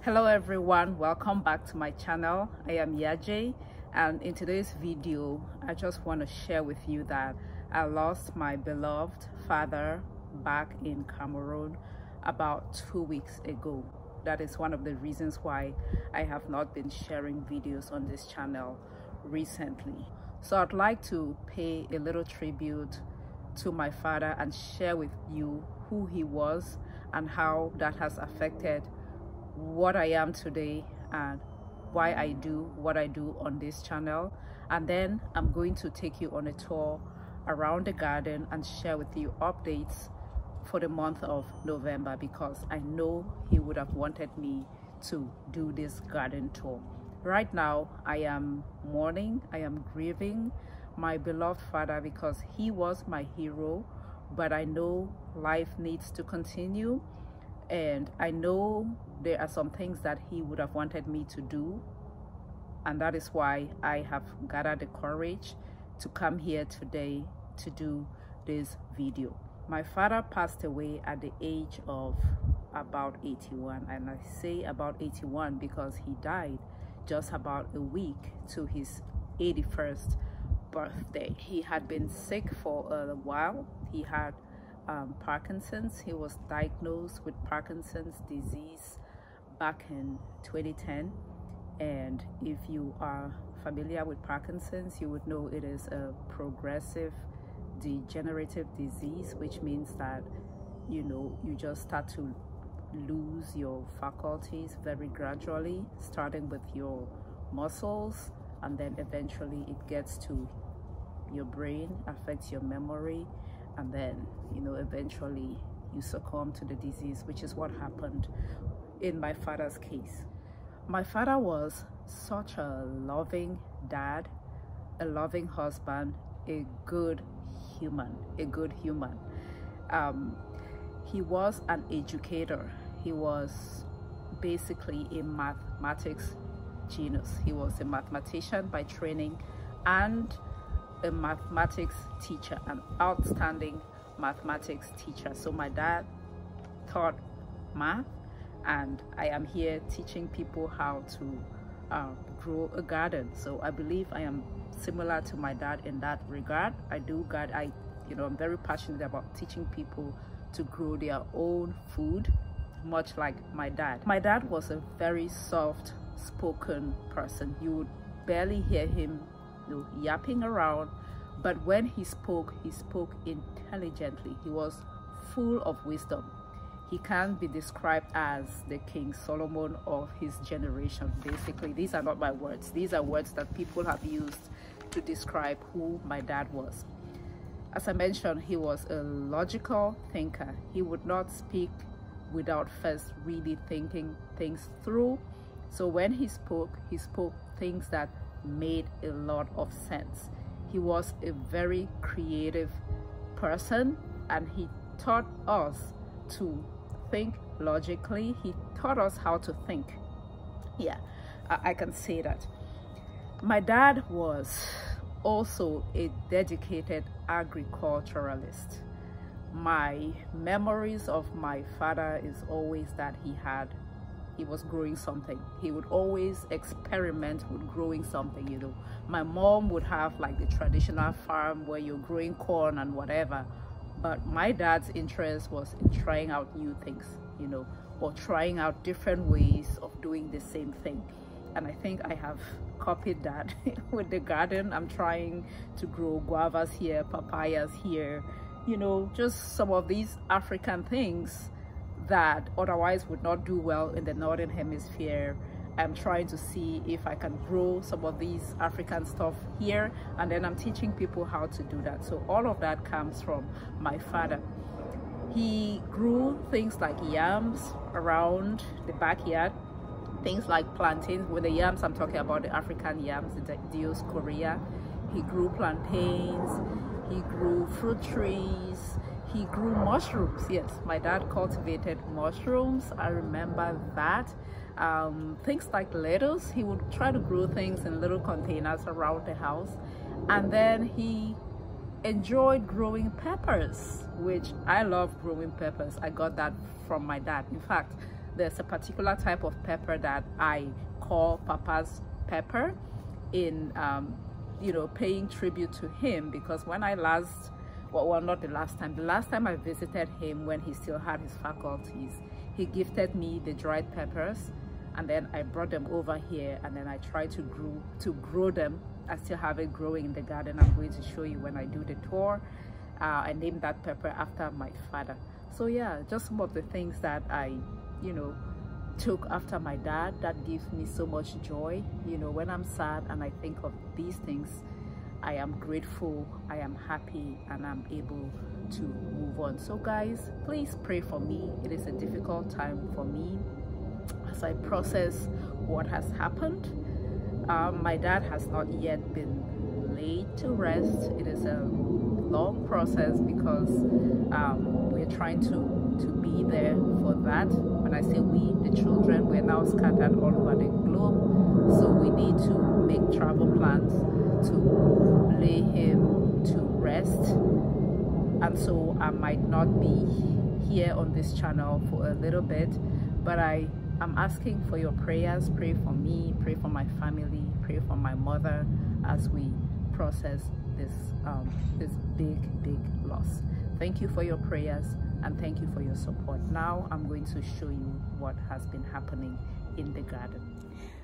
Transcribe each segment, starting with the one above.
Hello everyone, welcome back to my channel. I am YAJE, and in today's video I just want to share with you that I lost my beloved father back in Cameroon about 2 weeks ago. That is one of the reasons why I have not been sharing videos on this channel recently. So I'd like to pay a little tribute to my father and share with you who he was and how that has affected what I am today and why I do what I do on this channel. And then I'm going to take you on a tour around the garden and share with you updates for the month of November, because I know he would have wanted me to do this garden tour. Right now I am mourning, I am grieving my beloved father because he was my hero, but I know life needs to continue, and I know there are some things that he would have wanted me to do, and that is why I have gathered the courage to come here today to do this video. My father passed away at the age of about 81, and I say about 81 because he died just about a week to his 81st birthday. He had been sick for a while. He had Parkinson's. He was diagnosed with Parkinson's disease back in 2010, and if you are familiar with Parkinson's, you would know it is a progressive degenerative disease, which means that you just start to lose your faculties very gradually, starting with your muscles, and then eventually it gets to your brain, affects your memory, and then eventually you succumb to the disease, which is what happened in my father's case. My father was such a loving dad, a loving husband, a good human. He was an educator. He was basically a mathematics genius. He was a mathematician by training and a mathematics teacher, an outstanding mathematics teacher. So my dad taught math, and I am here teaching people how to grow a garden. So I believe I am similar to my dad in that regard. I'm very passionate about teaching people to grow their own food, much like my dad. My dad was a very soft-spoken person. You would barely hear him yapping around, but when he spoke intelligently. He was full of wisdom. He can be described as the King Solomon of his generation. Basically, these are not my words. These are words that people have used to describe who my dad was. As I mentioned, he was a logical thinker. He would not speak without first really thinking things through. So when he spoke things that made a lot of sense. He was a very creative person, and he taught us to think logically. He taught us how to think. Yeah, I can say that. My dad was also a dedicated agriculturalist. My memories of my father is always that he was growing something. He would always experiment with growing something. My mom would have like the traditional farm where you're growing corn and whatever, but my dad's interest was in trying out new things, or trying out different ways of doing the same thing. And I think I have copied that with the garden. I'm trying to grow guavas here, papayas here, just some of these African things that otherwise would not do well in the northern hemisphere. I'm trying to see if I can grow some of these African stuff here, and then I'm teaching people how to do that. So all of that comes from my father. He grew things like yams around the backyard, things like plantains. With the yams, I'm talking about the African yams, the Dioscorea. He grew plantains, he grew fruit trees, he grew mushrooms. Yes, my dad cultivated mushrooms. I remember that. Things like lettuce. He would try to grow things in little containers around the house. And then he enjoyed growing peppers, which I love growing peppers. I got that from my dad. In fact, there's a particular type of pepper that I call Papa's pepper in you know, paying tribute to him, because when I last, well, not the last time I visited him when he still had his faculties, he gifted me the dried peppers, and then I brought them over here, and then I tried to grow them. I still have it growing in the garden. I'm going to show you when I do the tour. I named that pepper after my father. So yeah, just some of the things that I, you know, took after my dad that gives me so much joy. You know, when I'm sad and I think of these things, I am grateful, I am happy, and I'm able to move on. So guys, please pray for me. It is a difficult time for me as I process what has happened. My dad has not yet been laid to rest. It is a long process because we're trying to be there for that. When I say we, the children, we're now scattered all over the globe, so we need to make travel plans to lay him to rest. And so I might not be here on this channel for a little bit, but I'm asking for your prayers. Pray for me, pray for my family, pray for my mother as we process this big loss. Thank you for your prayers, and thank you for your support. Now I'm going to show you what has been happening in the garden.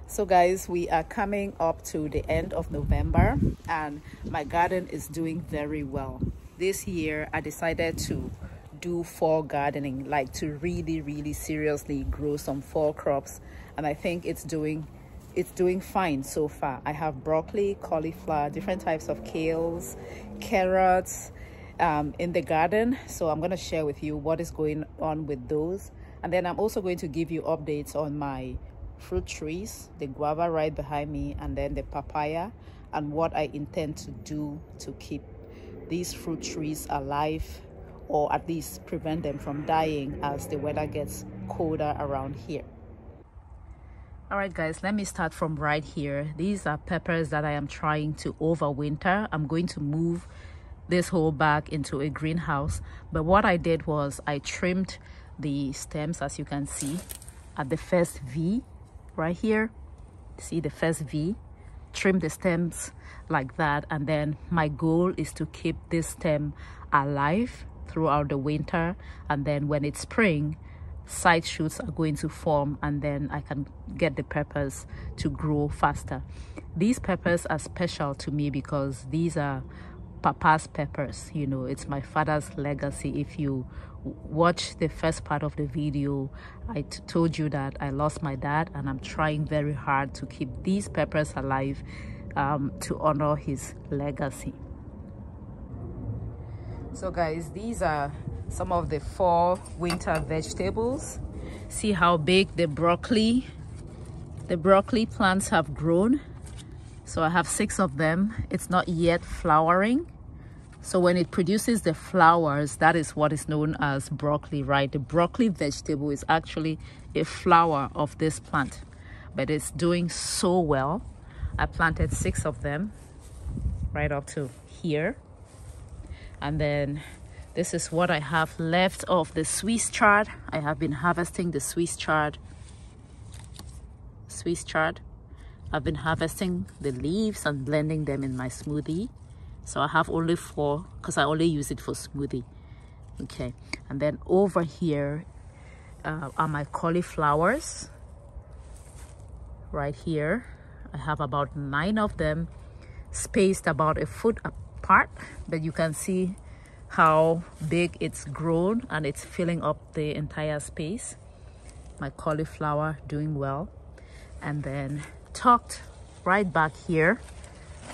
So guys, we are coming up to the end of November, and my garden is doing very well. This year I decided to do fall gardening, like to really seriously grow some fall crops, and I think it's doing fine so far. I have broccoli, cauliflower, different types of kales, carrots in the garden. So I'm going to share with you what is going on with those, and then I'm also going to give you updates on my fruit trees, the guava right behind me, and then the papaya, and what I intend to do to keep these fruit trees alive, or at least prevent them from dying as the weather gets colder around here. All right guys, let me start from right here. These are peppers that I am trying to overwinter. I'm going to move this whole bag into a greenhouse, but what I did was I trimmed the stems, as you can see, at the first V right here. See the first V? Trim the stems like that, and then my goal is to keep this stem alive throughout the winter, and then when it's spring, side shoots are going to form, and then I can get the peppers to grow faster. These peppers are special to me because these are Papa's peppers. You know, it's my father's legacy. If you watch the first part of the video, I told you that I lost my dad, and I'm trying very hard to keep these peppers alive to honor his legacy. So guys, these are some of the fall winter vegetables. See how big the broccoli plants have grown. So I have 6 of them. It's not yet flowering, so when it produces the flowers, that is what is known as broccoli, right? The broccoli vegetable is actually a flower of this plant, but it's doing so well. I planted 6 of them right up to here. And then this is what I have left of the Swiss chard. I have been harvesting the Swiss chard. I've been harvesting the leaves and blending them in my smoothie. So I have only 4 because I only use it for smoothie. Okay, and then over here are my cauliflowers. Right here, I have about 9 of them, spaced about 1 foot apart, but you can see how big it's grown, and it's filling up the entire space. My cauliflower doing well. And then tucked right back here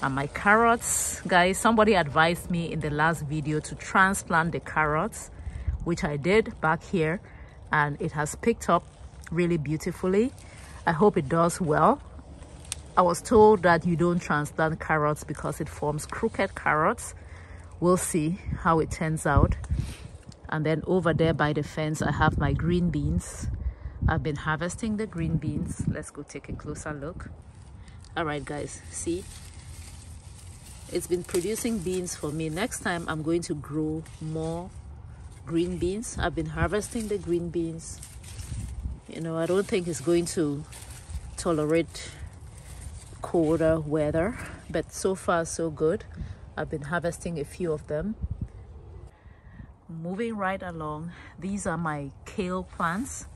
are my carrots. Guys, somebody advised me in the last video to transplant the carrots, which I did back here, and it has picked up really beautifully. I hope it does well. I was told that you don't transplant carrots because it forms crooked carrots. We'll see how it turns out. And then over there by the fence, I have my green beans. I've been harvesting the green beans. Let's go take a closer look. All right guys, see, it's been producing beans for me. Next time I'm going to grow more green beans. I've been harvesting the green beans You know, I don't think it's going to tolerate colder weather, but so far so good. I've been harvesting a few of them. Moving right along, these are my kale plants.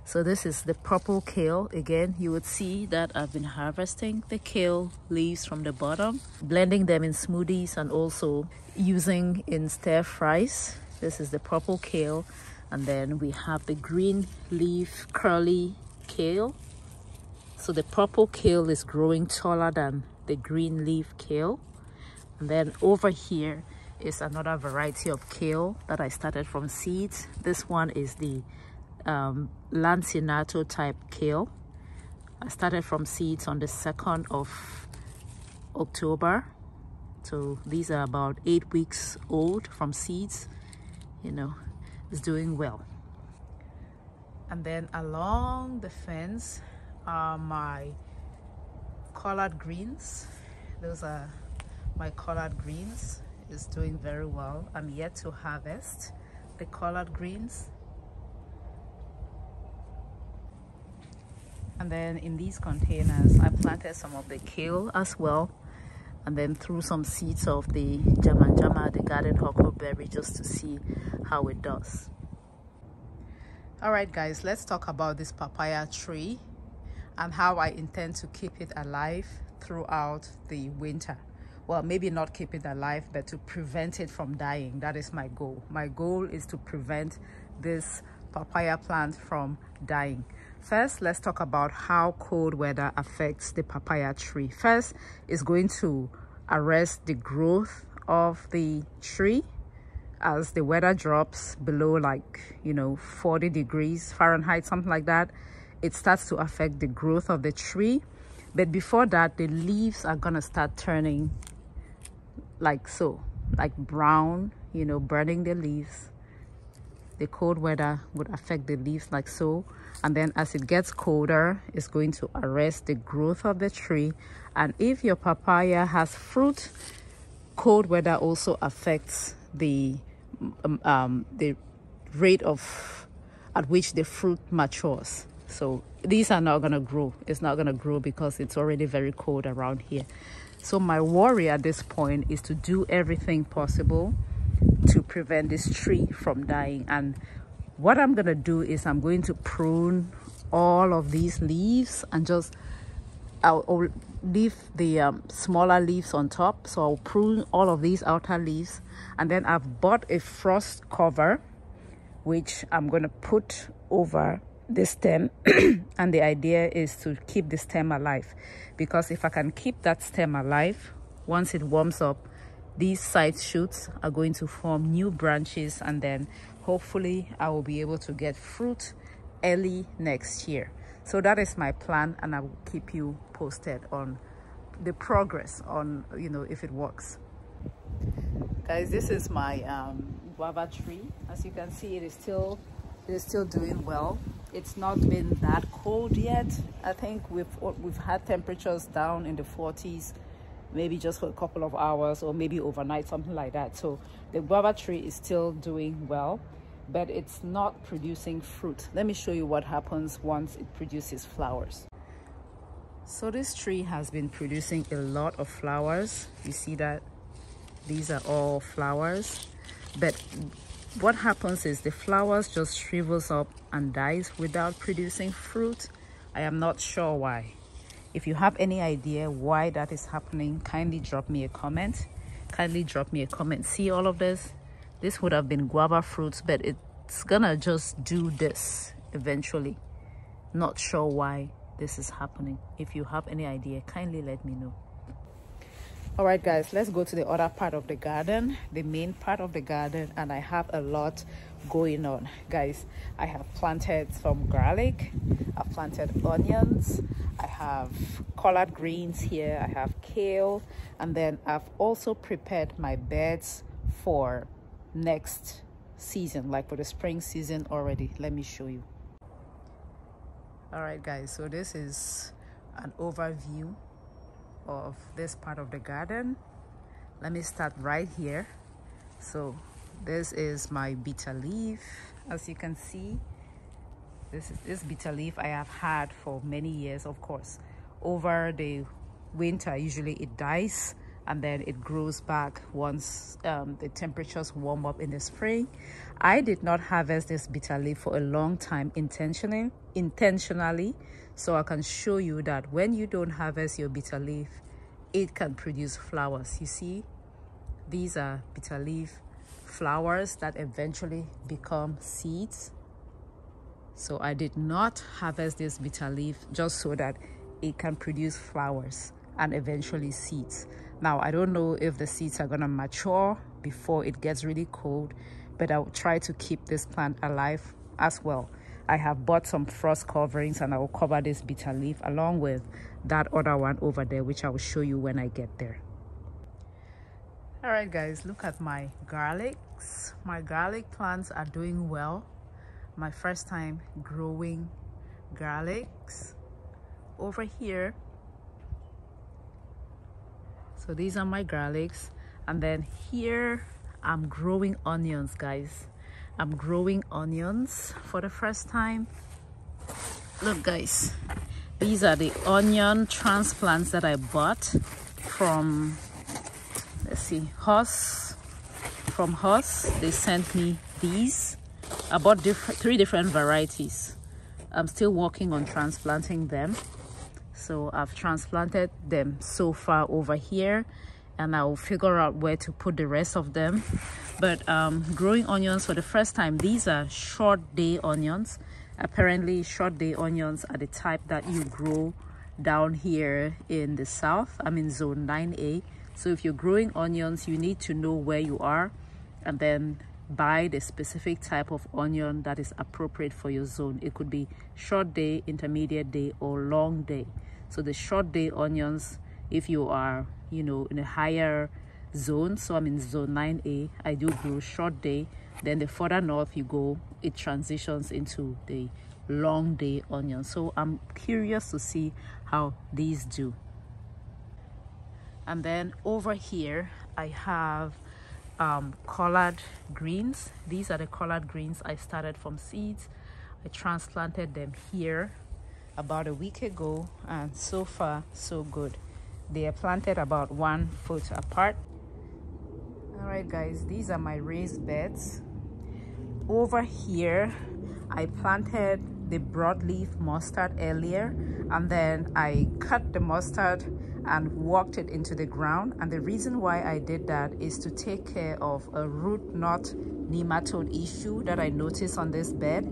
So this is the purple kale. Again, you would see that I've been harvesting the kale leaves from the bottom, blending them in smoothies and also using in stir fries. This is the purple kale. And then we have the green leaf curly kale. So the purple kale is growing taller than the green leaf kale. And then over here is another variety of kale that I started from seeds. This one is the Lancinato type kale. I started from seeds on the 2nd of October. So these are about 8 weeks old from seeds. You know, it's doing well. And then along the fence are my collard greens. Those are my collard greens. It's doing very well. I'm yet to harvest the collard greens. And then in these containers, I planted some of the kale as well, and then threw some seeds of the jama, the garden huckleberry, just to see how it does. All right, guys, let's talk about this papaya tree and how I intend to keep it alive throughout the winter. Well, maybe not keep it alive, but to prevent it from dying. That is my goal. My goal is to prevent this papaya plant from dying. First, let's talk about how cold weather affects the papaya tree. First, it's going to arrest the growth of the tree as the weather drops below, like, you know, 40 degrees Fahrenheit, something like that. It starts to affect the growth of the tree. But before that, the leaves are gonna start turning like so, like brown, you know, burning the leaves. The cold weather would affect the leaves like so. And then as it gets colder, it's going to arrest the growth of the tree. And if your papaya has fruit, cold weather also affects the rate of at which the fruit matures. So these are not going to grow. It's not going to grow because it's already very cold around here. So my worry at this point is to do everything possible to prevent this tree from dying. And what I'm going to do is I'm going to prune all of these leaves and just I'll leave the smaller leaves on top. So I'll prune all of these outer leaves, and then I've bought a frost cover which I'm going to put over the stem. And the idea is to keep the stem alive, because if I can keep that stem alive, once it warms up, these side shoots are going to form new branches, and then hopefully I will be able to get fruit early next year. So that is my plan, and I will keep you posted on the progress on, you know, if it works. Guys, this is my guava tree. As you can see, it is still doing well. It's not been that cold yet. I think we've had temperatures down in the 40s, maybe just for a couple of hours or maybe overnight, something like that. So the guava tree is still doing well, but it's not producing fruit. Let me show you what happens once it produces flowers. So this tree has been producing a lot of flowers. You see that? These are all flowers. But what happens is the flowers just shrivels up and dies without producing fruit. I am not sure why. If you have any idea why that is happening, kindly drop me a comment. Kindly drop me a comment. See all of this? This would have been guava fruits, but it's gonna just do this eventually. Not sure why this is happening. If you have any idea, kindly let me know. All right, guys, let's go to the other part of the garden, the main part of the garden, and I have a lot going on. Guys, I have planted some garlic, I've planted onions, I have collard greens here, I have kale, and then I've also prepared my beds for next season, like for the spring season already. Let me show you. All right, guys, so this is an overview of this part of the garden. Let me start right here. So this is my bitter leaf. As you can see, This bitter leaf I have had for many years. Of course, over the winter usually it dies and then it grows back once the temperatures warm up in the spring. I did not harvest this bitter leaf for a long time intentionally, so I can show you that when you don't harvest your bitter leaf, it can produce flowers. You see, these are bitter leaf flowers that eventually become seeds. So I did not harvest this bitter leaf just so that it can produce flowers and eventually seeds. Now, I don't know if the seeds are gonna mature before it gets really cold, but I'll try to keep this plant alive as well. I have bought some frost coverings and I will cover this bitter leaf along with that other one over there, which I will show you when I get there. All right, guys, look at my garlics. My garlic plants are doing well. My first time growing garlics over here. So these are my garlics, and then here I'm growing onions, guys. I'm growing onions for the first time. Look, guys, these are the onion transplants that I bought from, let's see, from Huss. They sent me these. I bought three different varieties. I'm still working on transplanting them. So I've transplanted them so far over here, and I'll figure out where to put the rest of them. But growing onions for the first time. These are short day onions. Apparently short day onions are the type that you grow down here in the south. I'm in zone 9A. So if you're growing onions, you need to know where you are and then buy the specific type of onion that is appropriate for your zone. It could be short day, intermediate day, or long day. So the short day onions, if you are, you know, in a higher zone, so I'm in zone 9A, I do grow short day. Then the further north you go, it transitions into the long day onion. So I'm curious to see how these do. And then over here I have collard greens. These are the collard greens I started from seeds. I transplanted them here about a week ago, and so far so good. They are planted about 1 foot apart. All right, guys, these are my raised beds. Over here I planted the broadleaf mustard earlier, and then I cut the mustard and walked it into the ground. And the reason why I did that is to take care of a root knot nematode issue that I noticed on this bed.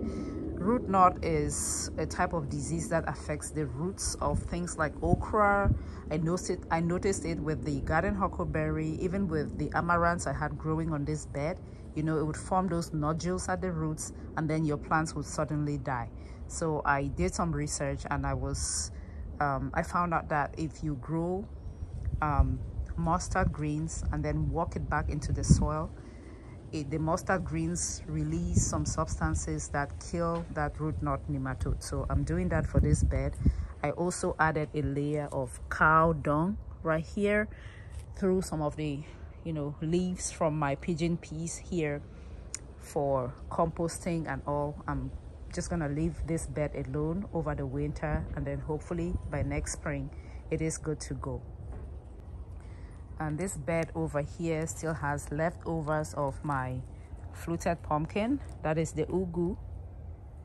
Root knot is a type of disease that affects the roots of things like okra. I noticed it with the garden huckleberry, even with the amaranths I had growing on this bed. You know, it would form those nodules at the roots, and then your plants would suddenly die. So I did some research, and I found out that if you grow mustard greens and then walk it back into the soil, the mustard greens release some substances that kill that root knot nematode. So I'm doing that for this bed. I also added a layer of cow dung right here through some of the, you know, leaves from my pigeon peas here for composting and all. I'm just gonna leave this bed alone over the winter, and then hopefully by next spring it is good to go. And this bed over here still has leftovers of my fluted pumpkin. That is the ugu.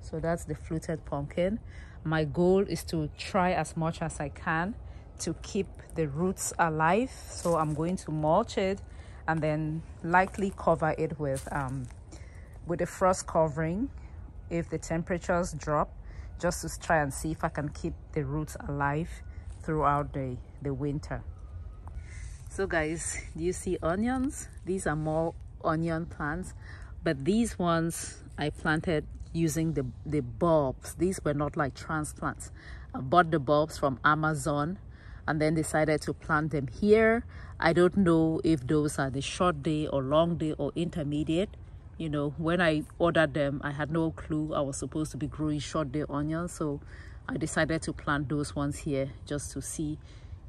So that's the fluted pumpkin. My goal is to try as much as I can to keep the roots alive. So I'm going to mulch it and then likely cover it with a frost covering if the temperatures drop, just to try and see if I can keep the roots alive throughout the winter. So guys, do you see onions? These are more onion plants, but these ones I planted using the bulbs. These were not like transplants. I bought the bulbs from Amazon and then decided to plant them here. I don't know if those are the short day or long day or intermediate. You know, when I ordered them, I had no clue I was supposed to be growing short day onions. So I decided to plant those ones here just to see,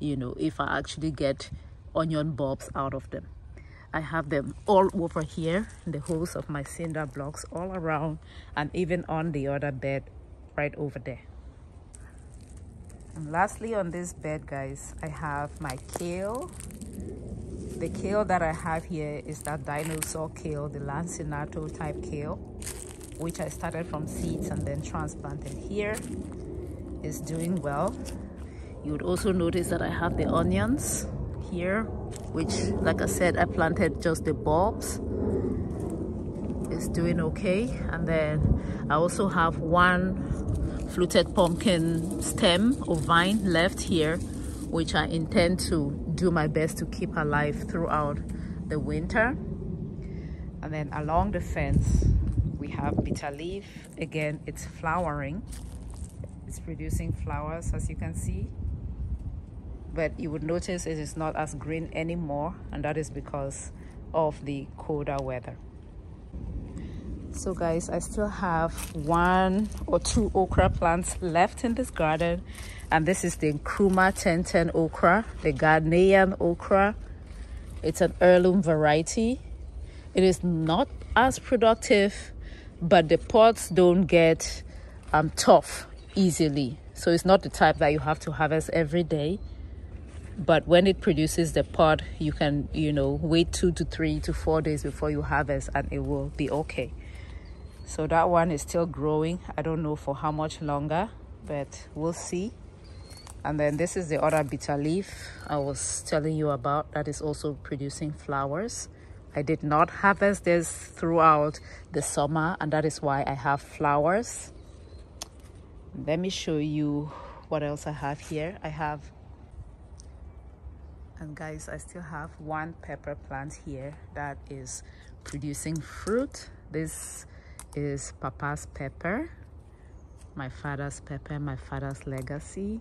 you know, if I actually get onion bulbs out of them. I have them all over here in the holes of my cinder blocks all around, and even on the other bed right over there. And lastly on this bed, guys, I have my kale. The kale that I have here is that dinosaur kale, the lancinato type kale, which I started from seeds and then transplanted here. It's doing well. You would also notice that I have the onions here, which, like I said, I planted just the bulbs. It's doing okay. And then I also have one fluted pumpkin stem or vine left here, which I intend to do my best to keep alive throughout the winter. And then along the fence we have bitter leaf. Again, it's flowering. It's producing flowers, as you can see, but you would notice it is not as green anymore, and that is because of the colder weather. So guys, I still have 1 or 2 okra plants left in this garden, and this is the Nkrumah 1010 okra, the Ghanaian okra. It's an heirloom variety. It is not as productive, but the pods don't get tough easily, so it's not the type that you have to harvest every day. But when it produces the pod, you can, you know, wait 2 to 3 to 4 days before you harvest, and it will be okay. So that one is still growing. I don't know for how much longer, but we'll see. And then this is the other bitter leaf I was telling you about that is also producing flowers. I did not harvest this throughout the summer, and that is why I have flowers. Let me show you what else I have here. And guys, I still have 1 pepper plant here that is producing fruit. This is Papa's pepper, my father's legacy.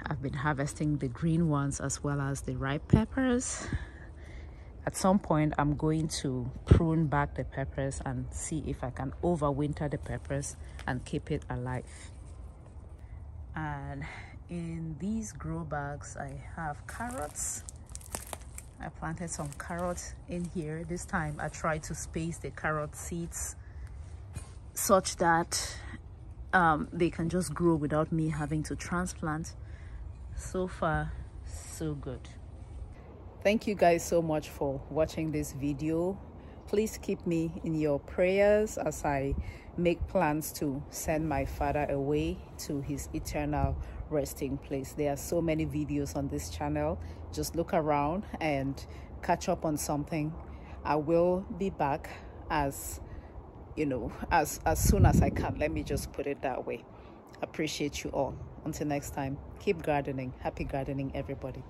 I've been harvesting the green ones as well as the ripe peppers. At some point, I'm going to prune back the peppers and see if I can overwinter the peppers and keep it alive. And in these grow bags, I have carrots. I planted some carrots in here. This time I tried to space the carrot seeds such that they can just grow without me having to transplant. So far, so good. Thank you guys so much for watching this video. Please keep me in your prayers as I make plans to send my father away to his eternal resting place. There are so many videos on this channel. Just look around and catch up on something. I will be back as soon as I can. Let me just put it that way. Appreciate you all. Until next time, keep gardening. Happy gardening, everybody.